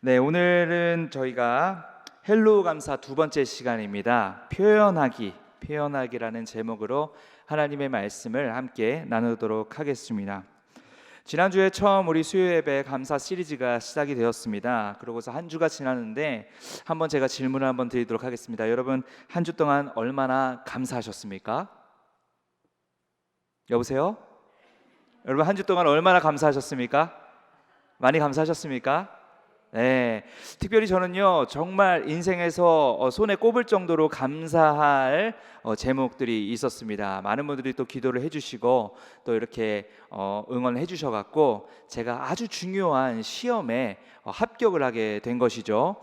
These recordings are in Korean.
네, 오늘은 저희가 헬로우 감사 두 번째 시간입니다. 표현하기라는 제목으로 하나님의 말씀을 함께 나누도록 하겠습니다. 지난주에 처음 우리 수요 예배 감사 시리즈가 시작이 되었습니다. 그러고서 한 주가 지났는데 한번 제가 질문을 한번 드리도록 하겠습니다. 여러분, 한 주 동안 얼마나 감사하셨습니까? 여보세요? 여러분, 한 주 동안 얼마나 감사하셨습니까? 많이 감사하셨습니까? 네, 특별히 저는요 정말 인생에서 손에 꼽을 정도로 감사할 제목들이 있었습니다. 많은 분들이 또 기도를 해주시고 또 이렇게 응원해 주셔갖고 제가 아주 중요한 시험에 합격을 하게 된 것이죠.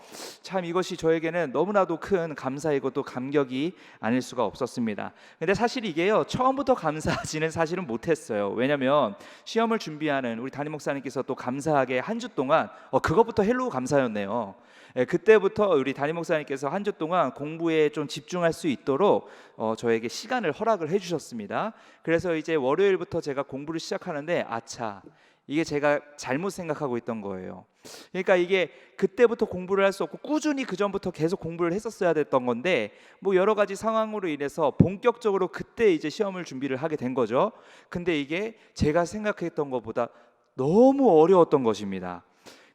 참 이것이 저에게는 너무나도 큰 감사이고 또 감격이 아닐 수가 없었습니다. 근데 사실 이게요 처음부터 감사하지는 사실은 못했어요. 왜냐하면 시험을 준비하는 우리 담임 목사님께서 또 감사하게 한 주 동안 그것부터 헬로우 감사였네요. 그때부터 우리 담임 목사님께서 한 주 동안 공부에 좀 집중할 수 있도록 저에게 시간을 허락을 해주셨습니다. 그래서 이제 월요일부터 제가 공부를 시작하는데 아차, 이게 제가 잘못 생각하고 있던 거예요. 그러니까 이게 그때부터 공부를 할 수 없고 꾸준히 그 전부터 계속 공부를 했었어야 됐던 건데 뭐 여러 가지 상황으로 인해서 본격적으로 그때 이제 시험을 준비를 하게 된 거죠. 근데 이게 제가 생각했던 것보다 너무 어려웠던 것입니다.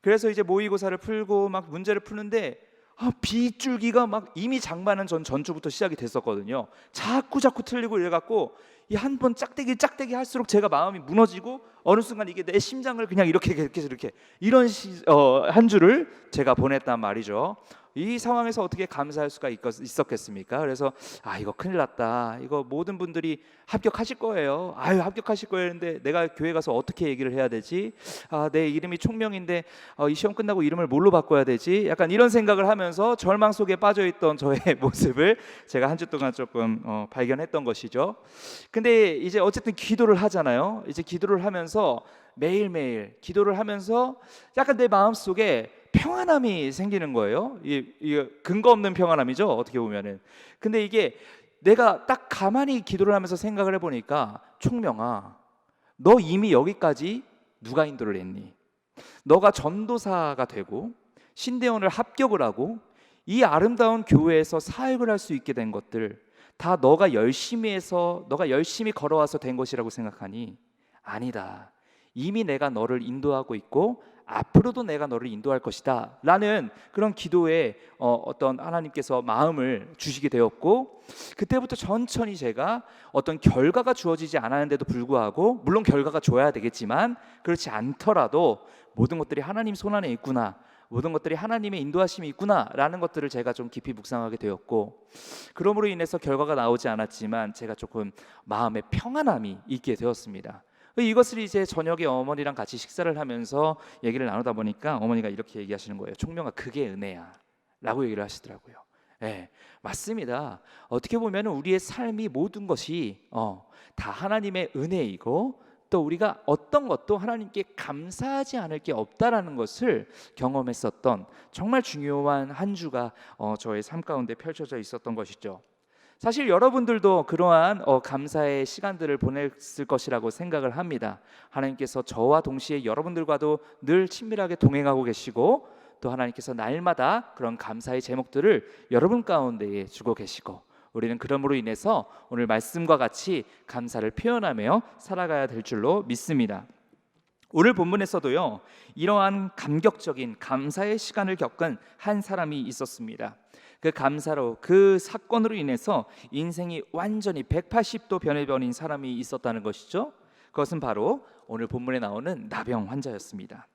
그래서 이제 모의고사를 풀고 막 문제를 푸는데 빗줄기가 막 이미 장마는 전주부터 시작이 됐었거든요. 자꾸 틀리고 이래갖고 이 한 번 짝대기 할수록 제가 마음이 무너지고 어느 순간 이게 내 심장을 그냥 이렇게 이런 한 주를 제가 보냈단 말이죠. 이 상황에서 어떻게 감사할 수가 있었겠습니까? 그래서 이거 큰일 났다. 이거 모든 분들이 합격하실 거예요. 합격하실 거예요. 근데 내가 교회 가서 어떻게 얘기를 해야 되지? 내 이름이 총명인데 이 시험 끝나고 이름을 뭘로 바꿔야 되지? 약간 이런 생각을 하면서 절망 속에 빠져있던 저의 모습을 제가 한 주 동안 조금 발견했던 것이죠. 근데 이제 어쨌든 기도를 하잖아요. 이제 기도를 하면서 매일매일 기도를 하면서 약간 내 마음속에 평안함이 생기는 거예요. 이게 근거 없는 평안함이죠, 어떻게 보면은. 근데 이게 내가 딱 가만히 기도를 하면서 생각을 해보니까 총명아, 너 이미 여기까지 누가 인도를 했니? 너가 전도사가 되고 신대원을 합격을 하고 이 아름다운 교회에서 사역을 할 수 있게 된 것들 다 너가 열심히 해서 너가 열심히 걸어와서 된 것이라고 생각하니? 아니다. 이미 내가 너를 인도하고 있고 앞으로도 내가 너를 인도할 것이다 라는 그런 기도에 어떤 하나님께서 마음을 주시게 되었고, 그때부터 천천히 제가 어떤 결과가 주어지지 않았는데도 불구하고, 물론 결과가 줘야 되겠지만 그렇지 않더라도 모든 것들이 하나님 손안에 있구나, 모든 것들이 하나님의 인도하심이 있구나 라는 것들을 제가 좀 깊이 묵상하게 되었고, 그러므로 인해서 결과가 나오지 않았지만 제가 조금 마음의 평안함이 있게 되었습니다. 이것을 이제 저녁에 어머니랑 같이 식사를 하면서 얘기를 나누다 보니까 어머니가 이렇게 얘기하시는 거예요. 총명아, 그게 은혜야 라고 얘기를 하시더라고요. 네, 맞습니다. 어떻게 보면 우리의 삶이 모든 것이 다 하나님의 은혜이고, 또 우리가 어떤 것도 하나님께 감사하지 않을 게 없다라는 것을 경험했었던 정말 중요한 한 주가 저의 삶 가운데 펼쳐져 있었던 것이죠. 사실 여러분들도 그러한 감사의 시간들을 보냈을 것이라고 생각을 합니다. 하나님께서 저와 동시에 여러분들과도 늘 친밀하게 동행하고 계시고, 또 하나님께서 날마다 그런 감사의 제목들을 여러분 가운데에 주고 계시고, 우리는 그러므로 인해서 오늘 말씀과 같이 감사를 표현하며 살아가야 될 줄로 믿습니다. 오늘 본문에서도요 이러한 감격적인 감사의 시간을 겪은 한 사람이 있었습니다. 그 감사로, 그 사건으로 인해서 인생이 완전히 180도 변해버린 사람이 있었다는 것이죠. 그것은 바로 오늘 본문에 나오는 나병 환자였습니다.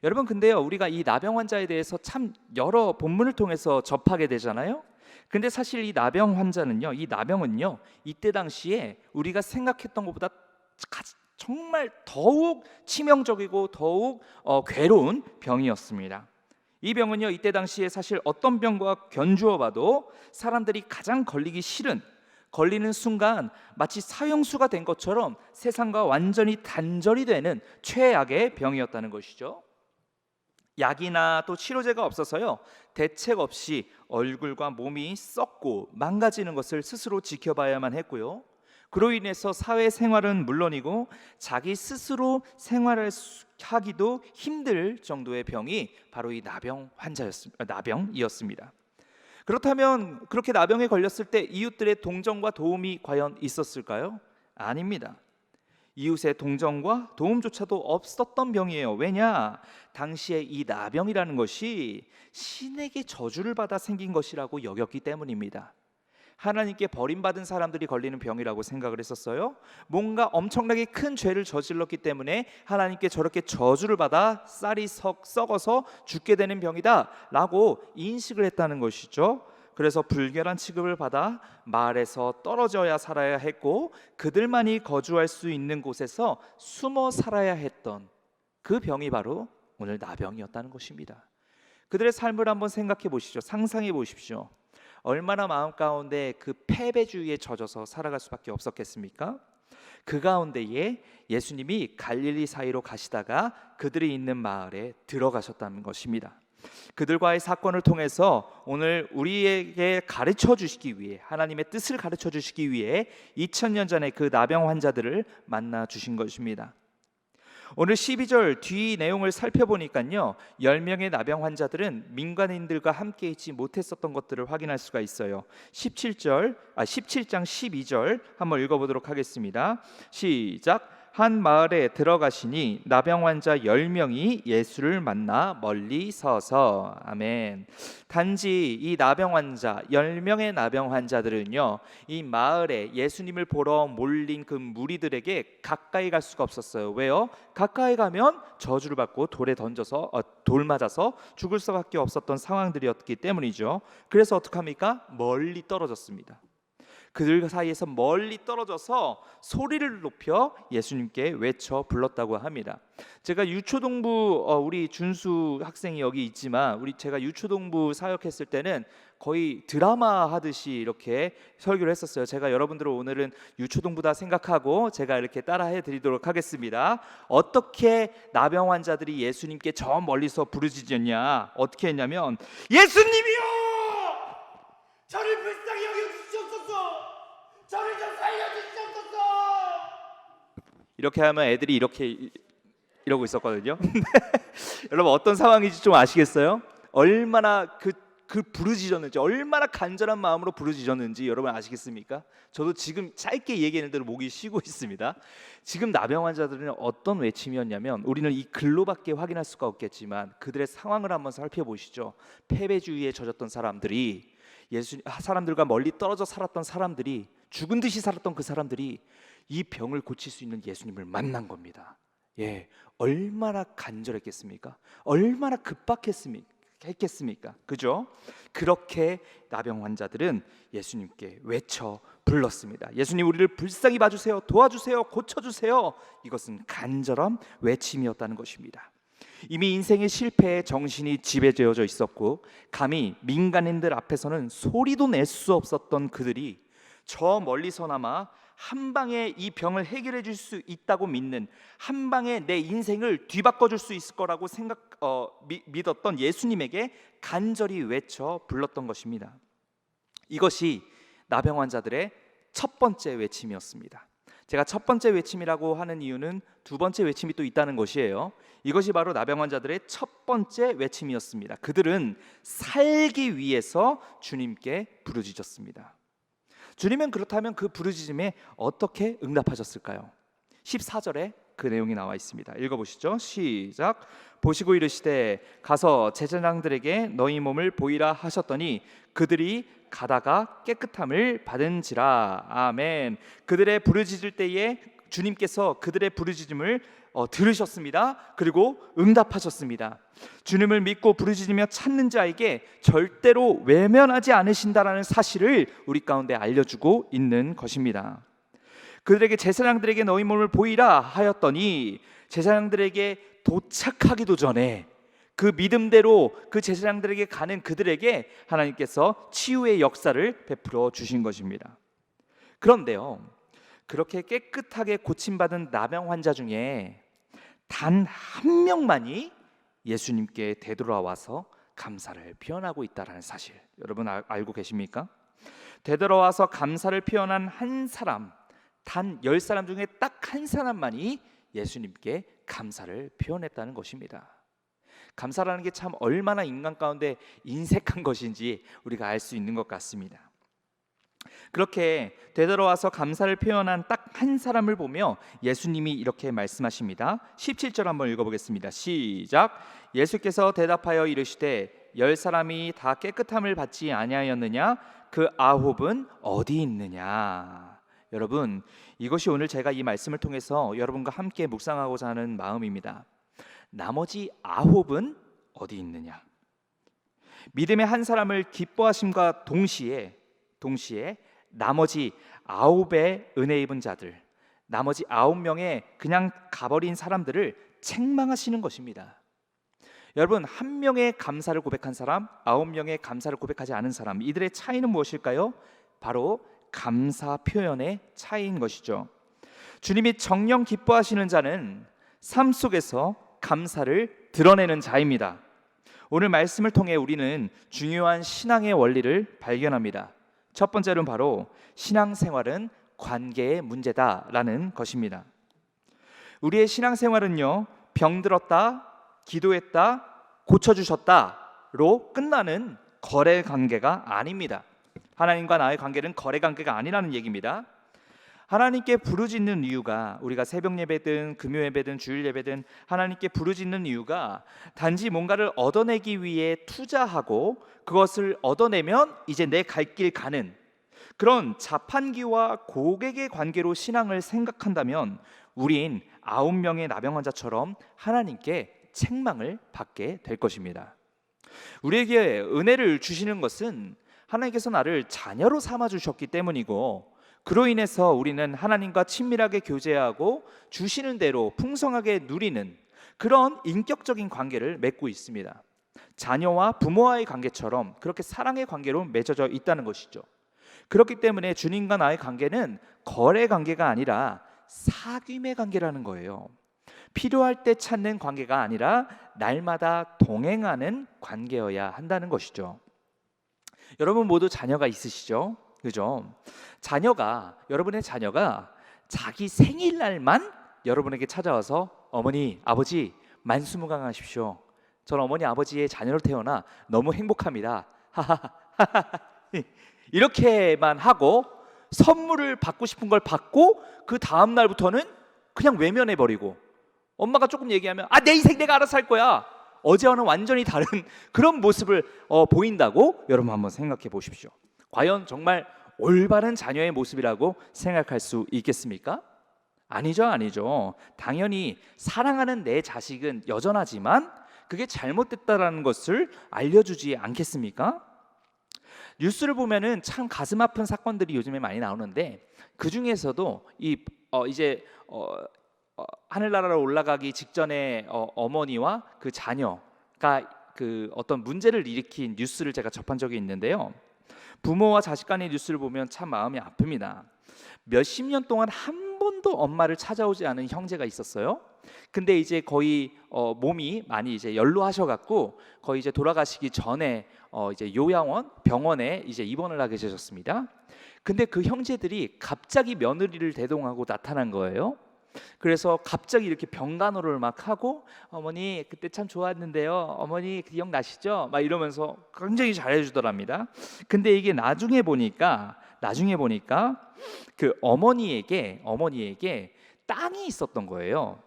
여러분, 근데요 우리가 이 나병 환자에 대해서 참 여러 본문을 통해서 접하게 되잖아요. 근데 사실 이 나병 환자는요, 이 나병은요 이때 당시에 우리가 생각했던 것보다 정말 더욱 치명적이고 더욱 괴로운 병이었습니다. 이 병은요 이때 당시에 사실 어떤 병과 견주어 봐도 사람들이 가장 걸리기 싫은, 걸리는 순간 마치 사형수가 된 것처럼 세상과 완전히 단절이 되는 최악의 병이었다는 것이죠. 약이나 또 치료제가 없어서요 대책 없이 얼굴과 몸이 썩고 망가지는 것을 스스로 지켜봐야만 했고요, 그로 인해서 사회생활은 물론이고 자기 스스로 생활을 하기도 힘들 정도의 병이 바로 이 나병이었습니다. 그렇다면 그렇게 나병에 걸렸을 때 이웃들의 동정과 도움이 과연 있었을까요? 아닙니다. 이웃의 동정과 도움조차도 없었던 병이에요. 왜냐? 당시에 이 나병이라는 것이 신에게 저주를 받아 생긴 것이라고 여겼기 때문입니다. 하나님께 버림받은 사람들이 걸리는 병이라고 생각을 했었어요. 뭔가 엄청나게 큰 죄를 저질렀기 때문에 하나님께 저렇게 저주를 받아 쌀이 썩어서 죽게 되는 병이다 라고 인식을 했다는 것이죠. 그래서 불결한 취급을 받아 마을에서 떨어져야 살아야 했고 그들만이 거주할 수 있는 곳에서 숨어 살아야 했던 그 병이 바로 오늘 나병이었다는 것입니다. 그들의 삶을 한번 생각해 보시죠. 상상해 보십시오. 얼마나 마음 가운데 그 패배주의에 젖어서 살아갈 수밖에 없었겠습니까? 그 가운데에 예수님이 갈릴리 사이로 가시다가 그들이 있는 마을에 들어가셨다는 것입니다. 그들과의 사건을 통해서 오늘 우리에게 가르쳐 주시기 위해, 하나님의 뜻을 가르쳐 주시기 위해 2000년 전에 그 나병 환자들을 만나 주신 것입니다. 오늘 12절 뒤 내용을 살펴보니까요, 10명의 나병 환자들은 민간인들과 함께 있지 못했었던 것들을 확인할 수가 있어요. 17장 12절 한번 읽어보도록 하겠습니다. 시작. 한 마을에 들어가시니 나병 환자 10명이 예수를 만나 멀리 서서. 아멘. 단지 이 나병 환자 10명의 나병 환자들은요, 이 마을에 예수님을 보러 몰린 그 무리들에게 가까이 갈 수가 없었어요. 왜요? 가까이 가면 저주를 받고 돌 맞아서 죽을 수밖에 없었던 상황들이었기 때문이죠. 그래서 어떡합니까? 멀리 떨어졌습니다. 그들 사이에서 멀리 떨어져서 소리를 높여 예수님께 외쳐 불렀다고 합니다. 제가 유초동부 우리 준수 학생이 여기 있지만 제가 유초동부 사역했을 때는 거의 드라마 하듯이 이렇게 설교를 했었어요. 제가 여러분들을 오늘은 유초동부다 생각하고 제가 이렇게 따라해 드리도록 하겠습니다. 어떻게 나병 환자들이 예수님께 저 멀리서 부르짖었냐? 어떻게 했냐면, 예수님이요! 저를 불쌍히 여겨주시옵소서! 저를 좀 살려주시옵소서! 이렇게 하면 애들이 이러고 있었거든요. 여러분, 어떤 상황인지 좀 아시겠어요? 얼마나 그 부르짖었는지, 얼마나 간절한 마음으로 부르짖었는지 여러분 아시겠습니까? 저도 지금 짧게 얘기했는데도 목이 쉬고 있습니다. 지금 나병 환자들은 어떤 외침이었냐면, 우리는 이 글로밖에 확인할 수가 없겠지만 그들의 상황을 한번 살펴보시죠. 패배주의에 젖었던 사람들이, 사람들과 멀리 떨어져 살았던 사람들이, 죽은 듯이 살았던 그 사람들이 이 병을 고칠 수 있는 예수님을 만난 겁니다. 예, 얼마나 간절했겠습니까? 얼마나 급박했겠습니까? 그죠? 그렇게 나병 환자들은 예수님께 외쳐 불렀습니다. 예수님, 우리를 불쌍히 봐주세요. 도와주세요. 고쳐주세요. 이것은 간절한 외침이었다는 것입니다. 이미 인생의 실패에 정신이 지배되어져 있었고 감히 민간인들 앞에서는 소리도 낼 수 없었던 그들이 저 멀리서나마 한 방에 이 병을 해결해 줄 수 있다고 믿는, 한 방에 내 인생을 뒤바꿔 줄 수 있을 거라고 믿었던 예수님에게 간절히 외쳐 불렀던 것입니다. 이것이 나병 환자들의 첫 번째 외침이었습니다. 제가 첫 번째 외침이라고 하는 이유는 두 번째 외침이 또 있다는 것이에요. 이것이 바로 나병 환자들의 첫 번째 외침이었습니다. 그들은 살기 위해서 주님께 부르짖었습니다. 주님은 그렇다면 그 부르짖음에 어떻게 응답하셨을까요? 14절에 그 내용이 나와 있습니다. 읽어보시죠. 시작. 보시고 이르시되 가서 제사장들에게 너희 몸을 보이라 하셨더니 그들이 가다가 깨끗함을 받은지라. 아멘. 그들의 부르짖을 때에 주님께서 그들의 부르짖음을 들으셨습니다. 그리고 응답하셨습니다. 주님을 믿고 부르짖으며 찾는 자에게 절대로 외면하지 않으신다라는 사실을 우리 가운데 알려주고 있는 것입니다. 그들에게 제사장들에게 너희 몸을 보이라 하였더니 제사장들에게 도착하기도 전에 그 믿음대로 그 제사장들에게 가는 그들에게 하나님께서 치유의 역사를 베풀어 주신 것입니다. 그런데요, 그렇게 깨끗하게 고침받은 나병 환자 중에 단 한 명만이 예수님께 되돌아와서 감사를 표현하고 있다는 사실, 여러분 알고 계십니까? 되돌아와서 감사를 표현한 한 사람, 단 10사람 중에 딱 한 사람만이 예수님께 감사를 표현했다는 것입니다. 감사라는 게 참 얼마나 인간 가운데 인색한 것인지 우리가 알 수 있는 것 같습니다. 그렇게 되돌아와서 감사를 표현한 딱 한 사람을 보며 예수님이 이렇게 말씀하십니다. 17절 한번 읽어보겠습니다. 시작. 예수께서 대답하여 이르시되 10사람이 다 깨끗함을 받지 아니하였느냐? 그 아홉은 어디 있느냐? 여러분, 이것이 오늘 제가 이 말씀을 통해서 여러분과 함께 묵상하고자 하는 마음입니다. 나머지 아홉은 어디 있느냐? 믿음의 한 사람을 기뻐하심과 동시에 나머지 9의 은혜 입은 자들, 나머지 9명의 그냥 가버린 사람들을 책망하시는 것입니다. 여러분, 한 명의 감사를 고백한 사람, 9명의 감사를 고백하지 않은 사람, 이들의 차이는 무엇일까요? 바로 감사 표현의 차이인 것이죠. 주님이 정녕 기뻐하시는 자는 삶 속에서 감사를 드러내는 자입니다. 오늘 말씀을 통해 우리는 중요한 신앙의 원리를 발견합니다. 첫 번째는 바로 신앙생활은 관계의 문제다라는 것입니다. 우리의 신앙생활은요, 병들었다, 기도했다, 고쳐주셨다로 끝나는 거래 관계가 아닙니다. 하나님과 나의 관계는 거래 관계가 아니라는 얘기입니다. 하나님께 부르짖는 이유가, 우리가 새벽 예배든 금요 예배든 주일 예배든 하나님께 부르짖는 이유가 단지 뭔가를 얻어내기 위해 투자하고 그것을 얻어내면 이제 내 갈 길 가는 그런 자판기와 고객의 관계로 신앙을 생각한다면 우린 9명의 나병 환자처럼 하나님께 책망을 받게 될 것입니다. 우리에게 은혜를 주시는 것은 하나님께서 나를 자녀로 삼아 주셨기 때문이고, 그로 인해서 우리는 하나님과 친밀하게 교제하고 주시는 대로 풍성하게 누리는 그런 인격적인 관계를 맺고 있습니다. 자녀와 부모와의 관계처럼 그렇게 사랑의 관계로 맺어져 있다는 것이죠. 그렇기 때문에 주님과 나의 관계는 거래 관계가 아니라 사귐의 관계라는 거예요. 필요할 때 찾는 관계가 아니라 날마다 동행하는 관계여야 한다는 것이죠. 여러분 모두 자녀가 있으시죠? 그죠? 여러분의 자녀가 자기 생일날만 여러분에게 찾아와서 어머니, 아버지 만수무강하십시오. 저는 어머니, 아버지의 자녀로 태어나 너무 행복합니다. 이렇게만 하고 선물을 받고 싶은 걸 받고 그 다음 날부터는 그냥 외면해버리고, 엄마가 조금 얘기하면 내 인생 내가 알아서 할 거야. 어제와는 완전히 다른 그런 모습을 보인다고 여러분 한번 생각해 보십시오. 과연 정말 올바른 자녀의 모습이라고 생각할 수 있겠습니까? 아니죠. 당연히 사랑하는 내 자식은 여전하지만 그게 잘못됐다라는 것을 알려주지 않겠습니까? 뉴스를 보면은 참 가슴 아픈 사건들이 요즘에 많이 나오는데, 그 중에서도 하늘나라로 올라가기 직전에 어머니와 그 자녀가 그 어떤 문제를 일으킨 뉴스를 제가 접한 적이 있는데요. 부모와 자식 간의 뉴스를 보면 참 마음이 아픕니다. 몇십 년 동안 한 번도 엄마를 찾아오지 않은 형제가 있었어요. 근데 이제 거의 몸이 많이 이제 연로하셔갖고 거의 이제 돌아가시기 전에 이제 요양원 병원에 이제 입원을 하게 되셨습니다. 근데 그 형제들이 갑자기 며느리를 대동하고 나타난 거예요. 그래서 갑자기 이렇게 병간호를 막 하고, 어머니 그때 참 좋았는데요, 어머니 기억나시죠? 막 이러면서 굉장히 잘해주더랍니다. 근데 이게 나중에 보니까 그 어머니에게 땅이 있었던 거예요.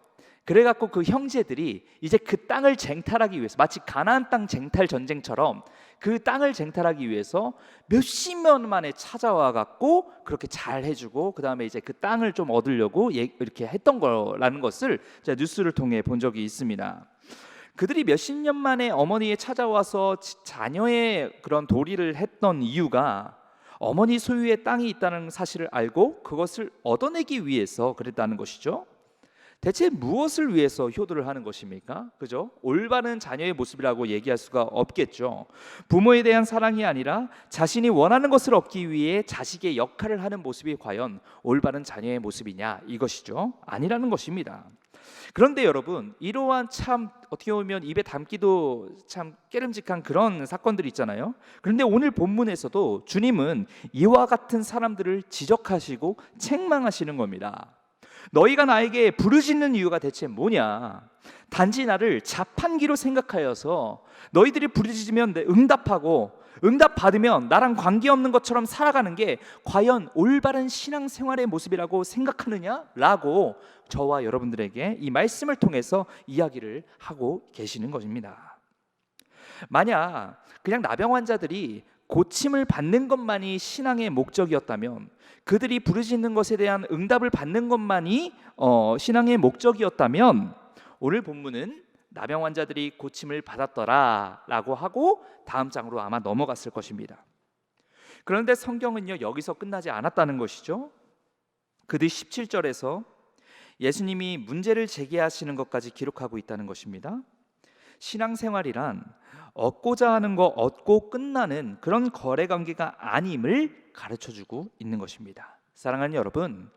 그래갖고 그 형제들이 이제 그 땅을 쟁탈하기 위해서, 마치 가나안 땅 쟁탈 전쟁처럼 그 땅을 쟁탈하기 위해서 몇십 년 만에 찾아와 갖고 그렇게 잘 해주고, 그 다음에 이제 그 땅을 좀 얻으려고 이렇게 했던 거라는 것을 제가 뉴스를 통해 본 적이 있습니다. 그들이 몇십 년 만에 어머니에 찾아와서 자녀의 그런 도리를 했던 이유가 어머니 소유의 땅이 있다는 사실을 알고 그것을 얻어내기 위해서 그랬다는 것이죠. 대체 무엇을 위해서 효도를 하는 것입니까? 그죠? 올바른 자녀의 모습이라고 얘기할 수가 없겠죠. 부모에 대한 사랑이 아니라 자신이 원하는 것을 얻기 위해 자식의 역할을 하는 모습이 과연 올바른 자녀의 모습이냐, 이것이죠. 아니라는 것입니다. 그런데 여러분, 이러한 참 어떻게 보면 입에 담기도 참 깨름직한 그런 사건들이 있잖아요. 그런데 오늘 본문에서도 주님은 이와 같은 사람들을 지적하시고 책망하시는 겁니다. 너희가 나에게 부르짖는 이유가 대체 뭐냐? 단지 나를 자판기로 생각하여서 너희들이 부르짖으면 응답하고 응답 받으면 나랑 관계없는 것처럼 살아가는 게 과연 올바른 신앙생활의 모습이라고 생각하느냐? 라고 저와 여러분들에게 이 말씀을 통해서 이야기를 하고 계시는 것입니다. 만약 그냥 나병 환자들이 고침을 받는 것만이 신앙의 목적이었다면, 그들이 부르짖는 것에 대한 응답을 받는 것만이 신앙의 목적이었다면, 오늘 본문은 나병 환자들이 고침을 받았더라 라고 하고 다음 장으로 아마 넘어갔을 것입니다. 그런데 성경은요, 여기서 끝나지 않았다는 것이죠. 그 뒤 17절에서 예수님이 문제를 제기하시는 것까지 기록하고 있다는 것입니다. 신앙생활이란 얻고자 하는 거 얻고 끝나는 그런 거래 관계가 아님을 가르쳐주고 있는 것입니다. 사랑하는 여러분,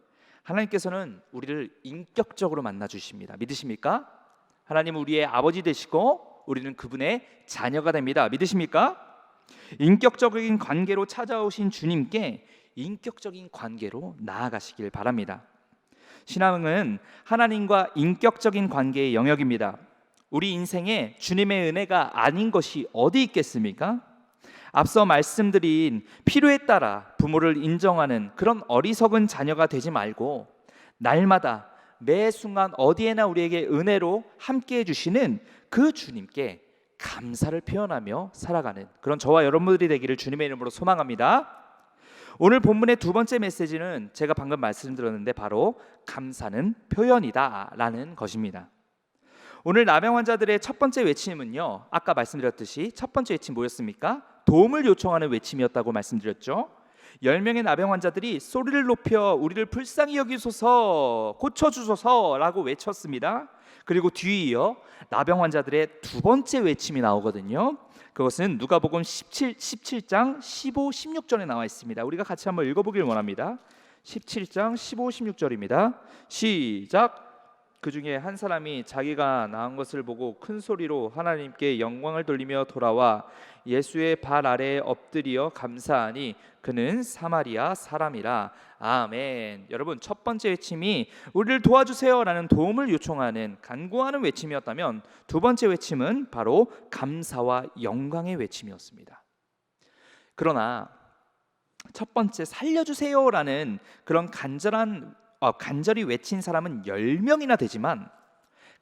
하나님께서는 우리를 인격적으로 만나 주십니다. 믿으십니까? 하나님은 우리의 아버지 되시고 우리는 그분의 자녀가 됩니다. 믿으십니까? 인격적인 관계로 찾아오신 주님께 인격적인 관계로 나아가시길 바랍니다. 신앙은 하나님과 인격적인 관계의 영역입니다. 우리 인생에 주님의 은혜가 아닌 것이 어디 있겠습니까? 앞서 말씀드린 필요에 따라 부모를 인정하는 그런 어리석은 자녀가 되지 말고, 날마다 매 순간 어디에나 우리에게 은혜로 함께해 주시는 그 주님께 감사를 표현하며 살아가는 그런 저와 여러분들이 되기를 주님의 이름으로 소망합니다. 오늘 본문의 두 번째 메시지는 제가 방금 말씀드렸는데 바로 감사는 표현이다 라는 것입니다. 오늘 나병 환자들의 첫 번째 외침은요, 아까 말씀드렸듯이 첫 번째 외침 뭐였습니까? 도움을 요청하는 외침이었다고 말씀드렸죠. 10명의 나병 환자들이 소리를 높여 우리를 불쌍히 여기소서, 고쳐주소서라고 외쳤습니다. 그리고 뒤이어 나병 환자들의 두 번째 외침이 나오거든요. 그것은 누가복음 17장 15, 16절에 나와 있습니다. 우리가 같이 한번 읽어보길 원합니다. 17장 15, 16절입니다. 시작. 그 중에 한 사람이 자기가 나은 것을 보고 큰 소리로 하나님께 영광을 돌리며 돌아와 예수의 발 아래에 엎드려 감사하니 그는 사마리아 사람이라. 아멘. 여러분, 첫 번째 외침이 우리를 도와주세요라는 도움을 요청하는 간구하는 외침이었다면, 두 번째 외침은 바로 감사와 영광의 외침이었습니다. 그러나 첫 번째 살려주세요라는 그런 간절히 외친 사람은 10명이나 되지만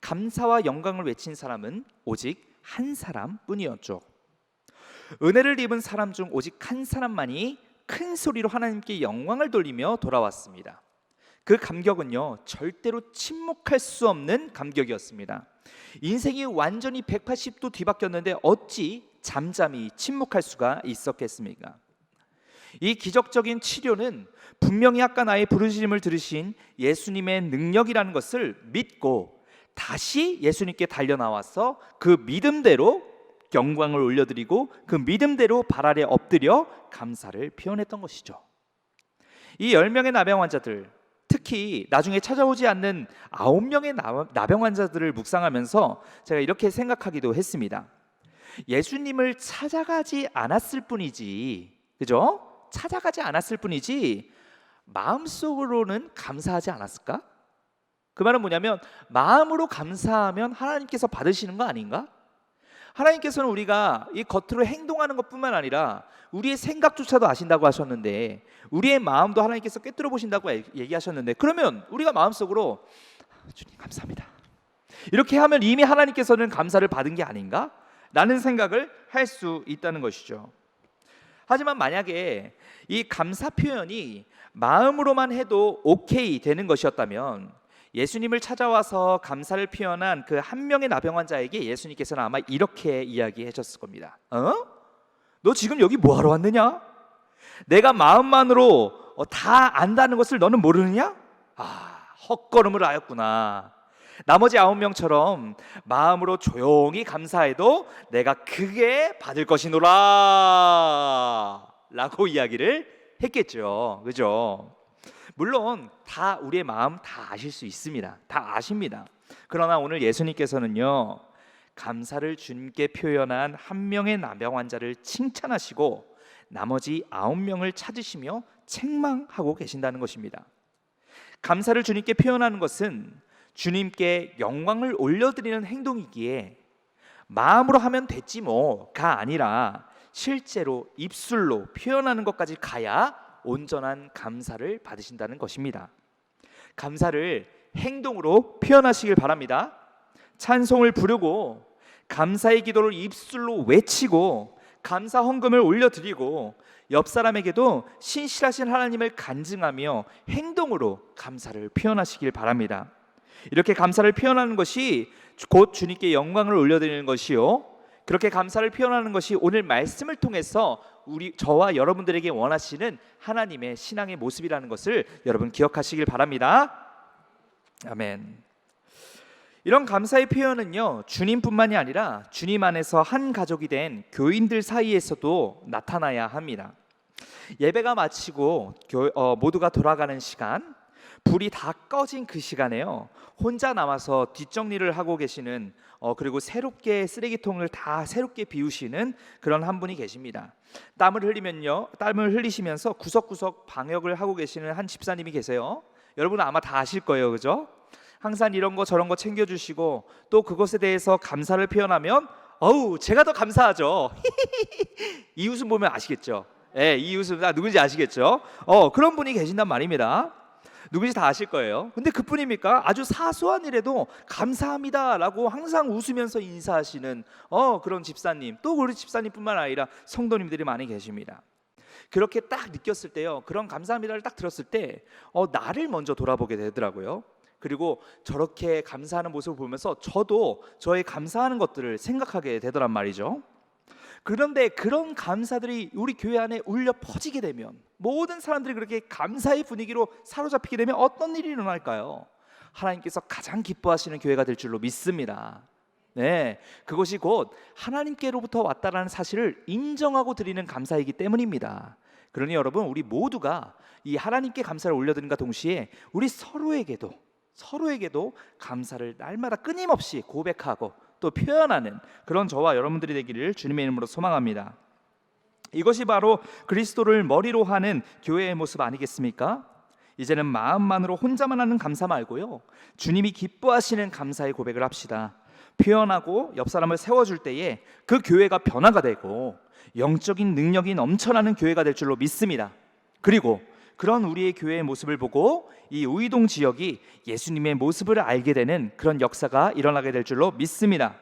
감사와 영광을 외친 사람은 오직 한 사람뿐이었죠. 은혜를 입은 사람 중 오직 한 사람만이 큰 소리로 하나님께 영광을 돌리며 돌아왔습니다. 그 감격은요, 절대로 침묵할 수 없는 감격이었습니다. 인생이 완전히 180도 뒤바뀌었는데 어찌 잠잠히 침묵할 수가 있었겠습니까? 이 기적적인 치료는 분명히 아까 나의 부르짖음을 들으신 예수님의 능력이라는 것을 믿고 다시 예수님께 달려나와서 그 믿음대로 영광을 올려드리고 그 믿음대로 발 아래 엎드려 감사를 표현했던 것이죠. 이 10명의 나병 환자들, 특히 나중에 찾아오지 않는 9명의 나병 환자들을 묵상하면서 제가 이렇게 생각하기도 했습니다. 예수님을 찾아가지 않았을 뿐이지, 그죠? 찾아가지 않았을 뿐이지 마음속으로는 감사하지 않았을까? 그 말은 뭐냐면, 마음으로 감사하면 하나님께서 받으시는 거 아닌가? 하나님께서는 우리가 이 겉으로 행동하는 것뿐만 아니라 우리의 생각조차도 아신다고 하셨는데, 우리의 마음도 하나님께서 꿰뚫어 보신다고 얘기하셨는데, 그러면 우리가 마음속으로 주님 감사합니다 이렇게 하면 이미 하나님께서는 감사를 받은 게 아닌가? 라는 생각을 할 수 있다는 것이죠. 하지만 만약에 이 감사 표현이 마음으로만 해도 오케이 되는 것이었다면, 예수님을 찾아와서 감사를 표현한 그 한 명의 나병 환자에게 예수님께서는 아마 이렇게 이야기하셨을 겁니다. 너 지금 여기 뭐하러 왔느냐? 내가 마음만으로 다 안다는 것을 너는 모르느냐? 헛걸음을 하였구나. 나머지 9명처럼 마음으로 조용히 감사해도 내가 크게 받을 것이노라 라고 이야기를 했겠죠. 그죠? 물론 다 우리의 마음 다 아실 수 있습니다. 다 아십니다. 그러나 오늘 예수님께서는요, 감사를 주님께 표현한 한 명의 나병 환자를 칭찬하시고 나머지 9명을 찾으시며 책망하고 계신다는 것입니다. 감사를 주님께 표현하는 것은 주님께 영광을 올려드리는 행동이기에 마음으로 하면 됐지 뭐가 아니라 실제로 입술로 표현하는 것까지 가야 온전한 감사를 받으신다는 것입니다. 감사를 행동으로 표현하시길 바랍니다. 찬송을 부르고 감사의 기도를 입술로 외치고 감사 헌금을 올려드리고 옆 사람에게도 신실하신 하나님을 간증하며 행동으로 감사를 표현하시길 바랍니다. 이렇게 감사를 표현하는 것이 곧 주님께 영광을 올려드리는 것이요, 그렇게 감사를 표현하는 것이 오늘 말씀을 통해서 저와 여러분들에게 원하시는 하나님의 신앙의 모습이라는 것을 여러분 기억하시길 바랍니다. 아멘. 이런 감사의 표현은요, 주님뿐만이 아니라 주님 안에서 한 가족이 된 교인들 사이에서도 나타나야 합니다. 예배가 마치고 모두가 돌아가는 시간, 불이 다 꺼진 그 시간에요, 혼자 남아서 뒷정리를 하고 계시는 그리고 새롭게 쓰레기통을 다 새롭게 비우시는 그런 한 분이 계십니다. 땀을 흘리시면서 구석구석 방역을 하고 계시는 한 집사님이 계세요. 여러분은 아마 다 아실 거예요, 그죠? 항상 이런 거 저런 거 챙겨주시고 또 그것에 대해서 감사를 표현하면 제가 더 감사하죠. 이 웃음 보면 아시겠죠? 네, 이 웃음 누군지 아시겠죠? 그런 분이 계신단 말입니다. 누군지 다 아실 거예요. 근데 그뿐입니까? 아주 사소한 일에도 감사합니다라고 항상 웃으면서 인사하시는 그런 집사님, 또 우리 집사님뿐만 아니라 성도님들이 많이 계십니다. 그렇게 딱 느꼈을 때요, 그런 감사합니다를 딱 들었을 때 나를 먼저 돌아보게 되더라고요. 그리고 저렇게 감사하는 모습을 보면서 저도 저의 감사하는 것들을 생각하게 되더란 말이죠. 그런데 그런 감사들이 우리 교회 안에 울려 퍼지게 되면, 모든 사람들이 그렇게 감사의 분위기로 사로잡히게 되면 어떤 일이 일어날까요? 하나님께서 가장 기뻐하시는 교회가 될 줄로 믿습니다. 네, 그것이 곧 하나님께로부터 왔다라는 사실을 인정하고 드리는 감사이기 때문입니다. 그러니 여러분, 우리 모두가 이 하나님께 감사를 올려드림과 동시에 우리 서로에게도 감사를 날마다 끊임없이 고백하고 또 표현하는 그런 저와 여러분들이 되기를 주님의 이름으로 소망합니다. 이것이 바로 그리스도를 머리로 하는 교회의 모습 아니겠습니까? 이제는 마음만으로 혼자만 하는 감사 말고요, 주님이 기뻐하시는 감사의 고백을 합시다. 표현하고 옆 사람을 세워줄 때에 그 교회가 변화가 되고 영적인 능력이 넘쳐나는 교회가 될 줄로 믿습니다. 그리고 그런 우리의 교회의 모습을 보고 이 우이동 지역이 예수님의 모습을 알게 되는 그런 역사가 일어나게 될 줄로 믿습니다.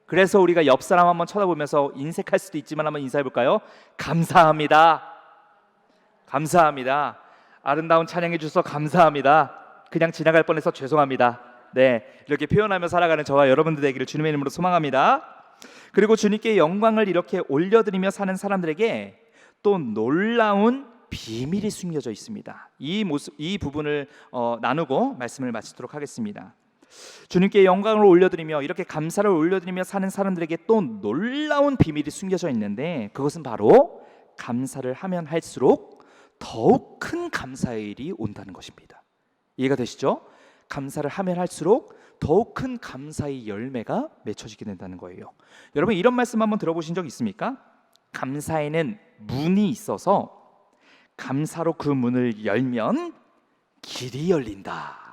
그래서 우리가 옆 사람 한번 쳐다보면서 인색할 수도 있지만 한번 인사해 볼까요? 감사합니다. 감사합니다. 아름다운 찬양해 주셔서 감사합니다. 그냥 지나갈 뻔해서 죄송합니다. 네, 이렇게 표현하며 살아가는 저와 여러분들 되기를 주님의 이름으로 소망합니다. 그리고 주님께 영광을 이렇게 올려드리며 사는 사람들에게 또 놀라운 비밀이 숨겨져 있습니다. 이 부분을 나누고 말씀을 마치도록 하겠습니다. 주님께 영광을 올려드리며 이렇게 감사를 올려드리며 사는 사람들에게 또 놀라운 비밀이 숨겨져 있는데, 그것은 바로 감사를 하면 할수록 더욱 큰 감사의 일이 온다는 것입니다. 이해가 되시죠? 감사를 하면 할수록 더욱 큰 감사의 열매가 맺혀지게 된다는 거예요. 여러분, 이런 말씀 한번 들어보신 적 있습니까? 감사에는 문이 있어서 감사로 그 문을 열면 길이 열린다.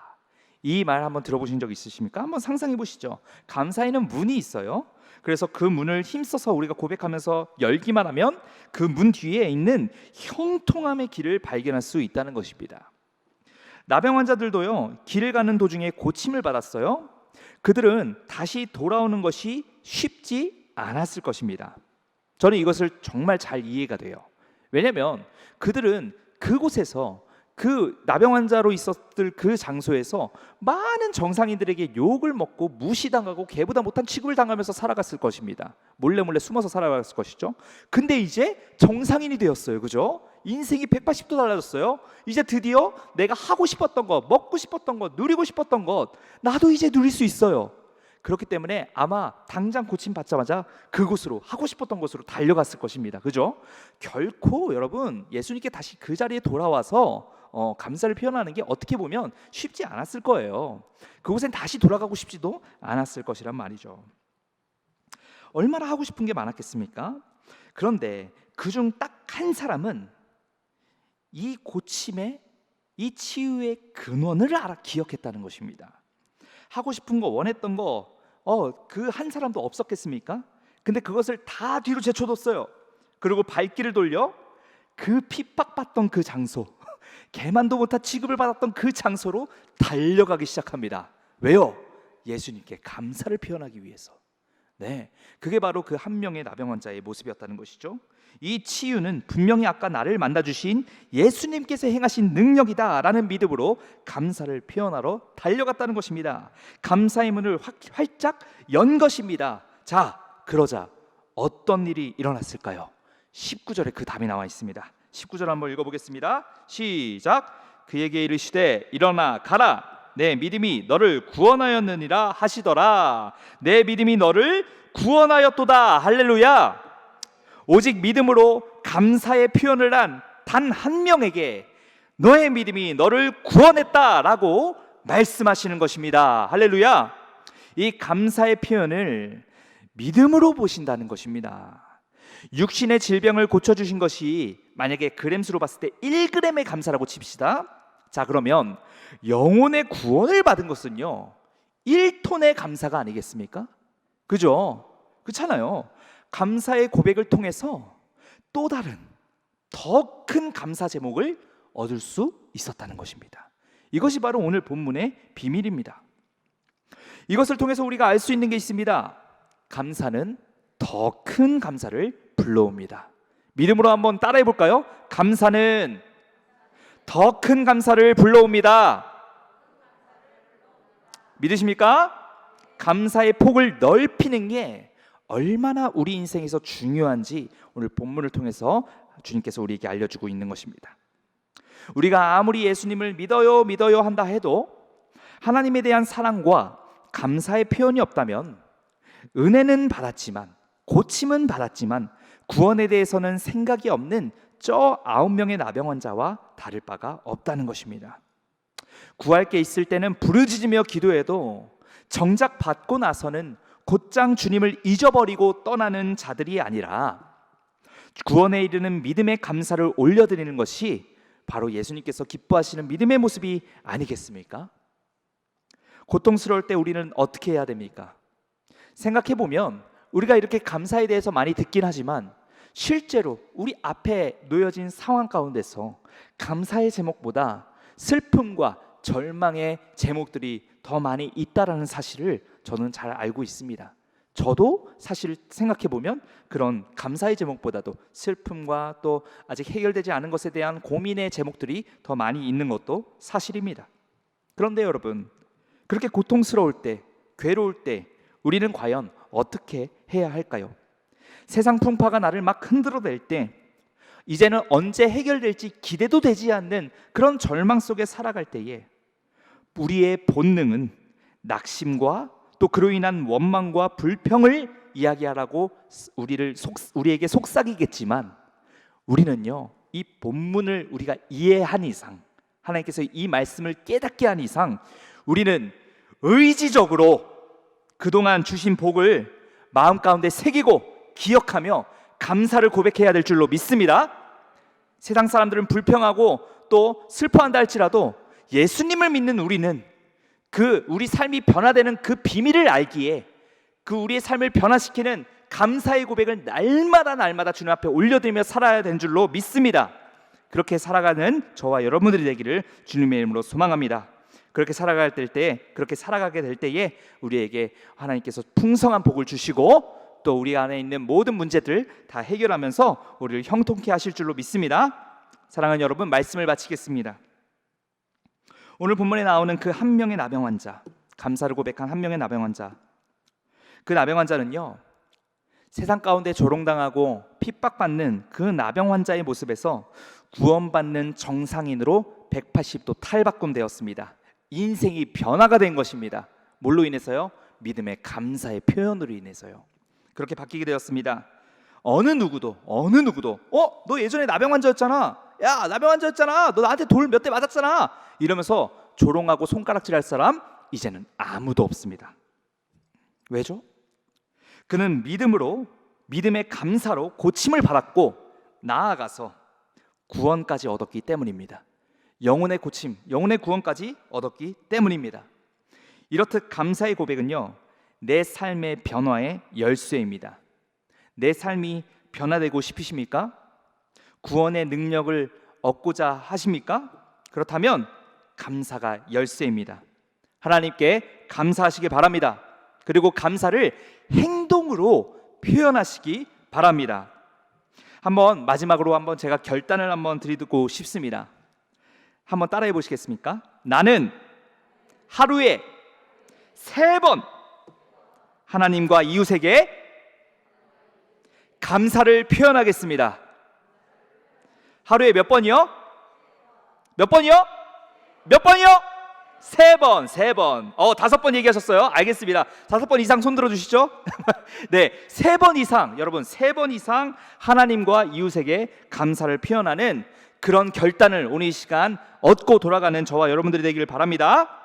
이 말 한번 들어보신 적 있으십니까? 한번 상상해 보시죠. 감사에는 문이 있어요. 그래서 그 문을 힘써서 우리가 고백하면서 열기만 하면 그 문 뒤에 있는 형통함의 길을 발견할 수 있다는 것입니다. 나병 환자들도요, 길을 가는 도중에 고침을 받았어요. 그들은 다시 돌아오는 것이 쉽지 않았을 것입니다. 저는 이것을 정말 잘 이해가 돼요. 왜냐하면 그들은 그곳에서, 그 나병 환자로 있었을 그 장소에서 많은 정상인들에게 욕을 먹고 무시당하고 개보다 못한 취급을 당하면서 살아갔을 것입니다. 몰래 숨어서 살아갔을 것이죠. 근데 이제 정상인이 되었어요. 그죠? 인생이 180도 달라졌어요. 이제 드디어 내가 하고 싶었던 것, 먹고 싶었던 것, 누리고 싶었던 것, 나도 이제 누릴 수 있어요. 그렇기 때문에 아마 당장 고침 받자마자 그곳으로, 하고 싶었던 곳으로 달려갔을 것입니다. 그죠? 결코 여러분, 예수님께 다시 그 자리에 돌아와서 감사를 표현하는 게 어떻게 보면 쉽지 않았을 거예요. 그곳엔 다시 돌아가고 싶지도 않았을 것이란 말이죠. 얼마나 하고 싶은 게 많았겠습니까? 그런데 그중 딱 한 사람은 이 고침의, 이 치유의 근원을 기억했다는 것입니다. 하고 싶은 거, 원했던 거, 그 한 사람도 없었겠습니까? 근데 그것을 다 뒤로 제쳐뒀어요. 그리고 발길을 돌려 그 핍박받던 그 장소, 개만도 못한 취급을 받았던 그 장소로 달려가기 시작합니다. 왜요? 예수님께 감사를 표현하기 위해서. 네, 그게 바로 그 한 명의 나병 환자의 모습이었다는 것이죠. 이 치유는 분명히 아까 나를 만나주신 예수님께서 행하신 능력이다라는 믿음으로 감사를 표현하러 달려갔다는 것입니다. 감사의 문을 활짝 연 것입니다. 자, 그러자 어떤 일이 일어났을까요? 19절에 그 답이 나와 있습니다. 19절 한번 읽어보겠습니다. 시작. 그에게 이르시되 일어나 가라, 내 믿음이 너를 구원하였느니라 하시더라. 내 믿음이 너를 구원하였도다. 할렐루야. 오직 믿음으로 감사의 표현을 한 단 한 명에게 너의 믿음이 너를 구원했다라고 말씀하시는 것입니다. 할렐루야. 이 감사의 표현을 믿음으로 보신다는 것입니다. 육신의 질병을 고쳐주신 것이 만약에 그램수로 봤을 때 1g의 감사라고 칩시다. 자, 그러면 영혼의 구원을 받은 것은요 1톤의 감사가 아니겠습니까? 그죠? 그렇잖아요. 감사의 고백을 통해서 또 다른 더 큰 감사 제목을 얻을 수 있었다는 것입니다. 이것이 바로 오늘 본문의 비밀입니다. 이것을 통해서 우리가 알 수 있는 게 있습니다. 감사는 더 큰 감사를 불러옵니다. 믿음으로 한번 따라해 볼까요? 감사는 더 큰 감사를 불러옵니다. 믿으십니까? 감사의 폭을 넓히는 게 얼마나 우리 인생에서 중요한지 오늘 본문을 통해서 주님께서 우리에게 알려주고 있는 것입니다. 우리가 아무리 예수님을 믿어요 한다 해도 하나님에 대한 사랑과 감사의 표현이 없다면 은혜는 받았지만, 고침은 받았지만 구원에 대해서는 생각이 없는 저 9명의 나병 환자와 다를 바가 없다는 것입니다. 구할 게 있을 때는 부르짖으며 기도해도 정작 받고 나서는 곧장 주님을 잊어버리고 떠나는 자들이 아니라 구원에 이르는 믿음의 감사를 올려드리는 것이 바로 예수님께서 기뻐하시는 믿음의 모습이 아니겠습니까? 고통스러울 때 우리는 어떻게 해야 됩니까? 생각해보면 우리가 이렇게 감사에 대해서 많이 듣긴 하지만 실제로 우리 앞에 놓여진 상황 가운데서 감사의 제목보다 슬픔과 절망의 제목들이 더 많이 있다라는 사실을 저는 잘 알고 있습니다. 저도 사실 생각해보면 그런 감사의 제목보다도 슬픔과 또 아직 해결되지 않은 것에 대한 고민의 제목들이 더 많이 있는 것도 사실입니다. 그런데 여러분, 그렇게 고통스러울 때, 괴로울 때 우리는 과연 어떻게 해야 할까요? 세상 풍파가 나를 막 흔들어댈 때, 이제는 언제 해결될지 기대도 되지 않는 그런 절망 속에 살아갈 때에 우리의 본능은 낙심과 또 그로 인한 원망과 불평을 이야기하라고 우리에게 속삭이겠지만, 우리는요 이 본문을 우리가 이해한 이상, 하나님께서 이 말씀을 깨닫게 한 이상 우리는 의지적으로 그동안 주신 복을 마음 가운데 새기고 기억하며 감사를 고백해야 될 줄로 믿습니다. 세상 사람들은 불평하고 또 슬퍼한다 할지라도 예수님을 믿는 우리는 그 우리 삶이 변화되는 그 비밀을 알기에 그 우리의 삶을 변화시키는 감사의 고백을 날마다 주님 앞에 올려드리며 살아야 되는 줄로 믿습니다. 그렇게 살아가는 저와 여러분들이 되기를 주님의 이름으로 소망합니다. 그렇게 살아가게 될 때에 우리에게 하나님께서 풍성한 복을 주시고 또 우리 안에 있는 모든 문제들 다 해결하면서 우리를 형통케 하실 줄로 믿습니다. 사랑하는 여러분, 말씀을 마치겠습니다. 오늘 본문에 나오는 그 한 명의 나병 환자, 감사를 고백한 한 명의 나병 환자, 그 나병 환자는요 세상 가운데 조롱당하고 핍박받는 그 나병 환자의 모습에서 구원받는 정상인으로 180도 탈바꿈되었습니다. 인생이 변화가 된 것입니다. 뭘로 인해서요? 믿음의 감사의 표현으로 인해서요. 그렇게 바뀌게 되었습니다. 어느 누구도 너 예전에 나병 환자였잖아, 야, 라면 환자였잖아. 너 나한테 돌 몇 대 맞았잖아. 이러면서 조롱하고 손가락질할 사람 이제는 아무도 없습니다. 왜죠? 그는 믿음으로, 믿음의 감사로 고침을 받았고 나아가서 구원까지 얻었기 때문입니다. 영혼의 고침, 영혼의 구원까지 얻었기 때문입니다. 이렇듯 감사의 고백은요, 내 삶의 변화의 열쇠입니다. 내 삶이 변화되고 싶으십니까? 구원의 능력을 얻고자 하십니까? 그렇다면 감사가 열쇠입니다. 하나님께 감사하시기 바랍니다. 그리고 감사를 행동으로 표현하시기 바랍니다. 한번 마지막으로 한번 제가 결단을 한번 드리고 싶습니다. 한번 따라해 보시겠습니까? 나는 하루에 3번 하나님과 이웃에게 감사를 표현하겠습니다. 하루에 몇 번이요? 몇 번이요? 몇 번이요? 3번, 3번. 5번 얘기하셨어요? 알겠습니다. 5번 이상 손 들어주시죠? 네, 3번 이상, 여러분 3번 이상 하나님과 이웃에게 감사를 표현하는 그런 결단을 오늘 이 시간 얻고 돌아가는 저와 여러분들이 되기를 바랍니다.